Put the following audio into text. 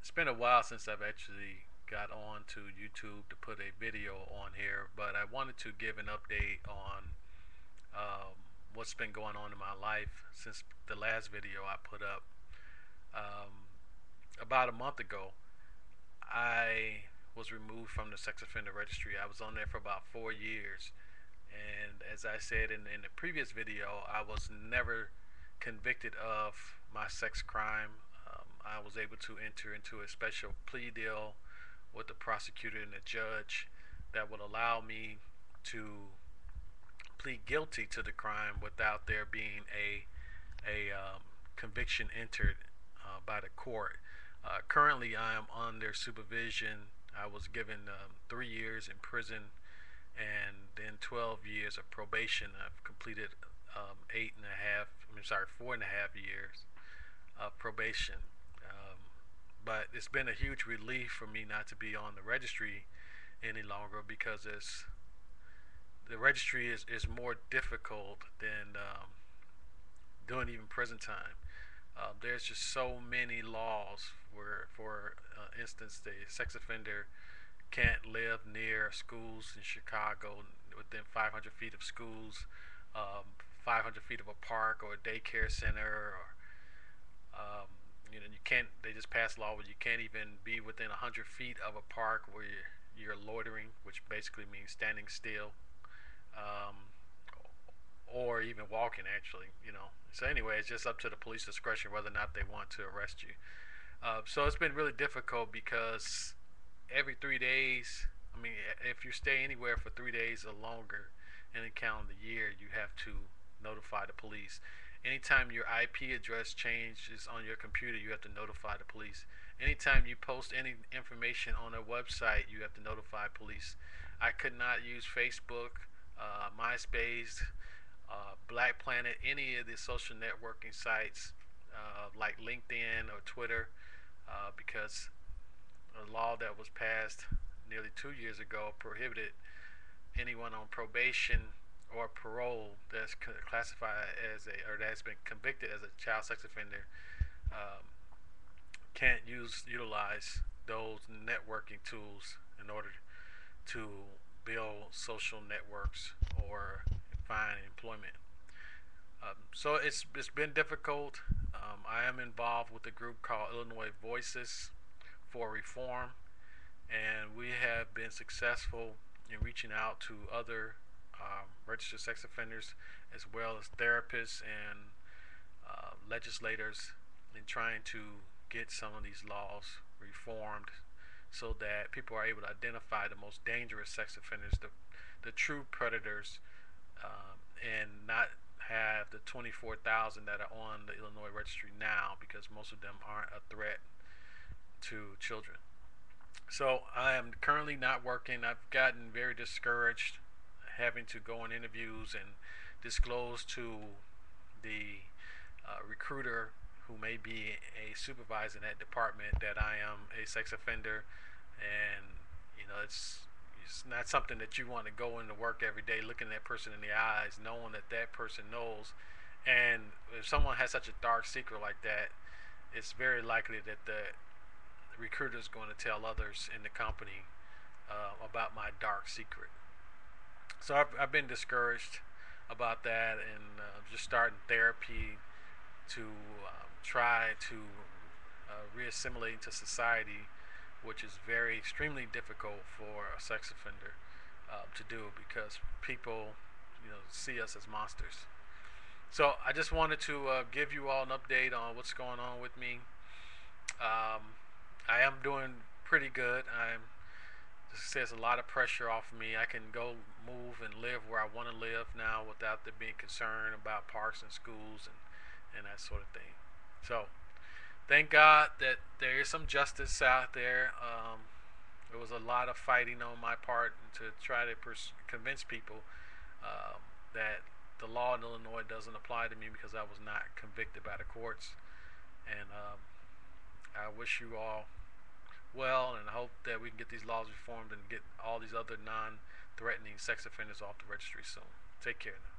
It's been a while since I've actually got on to YouTube to put a video on here, but I wanted to give an update on um, what's been going on in my life since the last video I put up. Um, about a month ago, I was removed from the sex offender registry. I was on there for about 4 years, and as I said in the previous video, I was never convicted of my sex crime. I was able to enter into a special plea deal with the prosecutor and the judge that would allow me to plead guilty to the crime without there being a conviction entered by the court. Currently, I am under supervision. I was given 3 years in prison and then 12 years of probation. I've completed eight and a half. I'm sorry, 4.5 years of probation. Um, but it's been a huge relief for me not to be on the registry any longer because the registry is more difficult than doing even prison time. There's just so many laws where, for instance, the sex offender can't live near schools in Chicago within 500 feet of schools, 500 feet of a park or a daycare center, or you can't. They just passed a law where you can't even be within 100 feet of a park where you're loitering, which basically means standing still, um, or even walking. Actually, So anyway, it's just up to the police discretion whether or not they want to arrest you. So it's been really difficult because every 3 days, I mean, if you stay anywhere for 3 days or longer in a calendar year, you have to notify the police. Anytime your IP address changes on your computer, you have to notify the police. Anytime you post any information on a website, you have to notify police. I could not use Facebook, MySpace, Black Planet, any of the social networking sites like LinkedIn or Twitter because a law that was passed nearly 2 years ago prohibited anyone on probation or parole that's classified as a or that's been convicted as a child sex offender um, can't utilize those networking tools in order to build social networks or find employment. So it's been difficult. I am involved with a group called Illinois Voices for Reform, and we have been successful in reaching out to other registered sex offenders as well as therapists and legislators in trying to get some of these laws reformed so that people are able to identify the most dangerous sex offenders, the true predators, and not have the 24,000 that are on the Illinois registry now because most of them aren't a threat to children. So I am currently not working. I've gotten very discouraged having to go on interviews and disclose to the recruiter who may be a supervisor in that department that I am a sex offender, and it's not something that you want to go into work every day looking that person in the eyes, knowing that that person knows. And if someone has such a dark secret like that, it's very likely that the recruiter is going to tell others in the company about my dark secret. So I've been discouraged about that and just starting therapy to try to reassimilate into society, which is very extremely difficult for a sex offender to do because people, see us as monsters. So I just wanted to give you all an update on what's going on with me. Um, I am doing pretty good. There's a lot of pressure off of me. I can go move and live where I want to live now without there being concern about parks and schools and that sort of thing. So thank God that there is some justice out there. There was a lot of fighting on my part to try to convince people that the law in Illinois doesn't apply to me because I was not convicted by the courts. And I wish you all well, and I hope that we can get these laws reformed and get all these other non-threatening sex offenders off the registry soon. Take care now.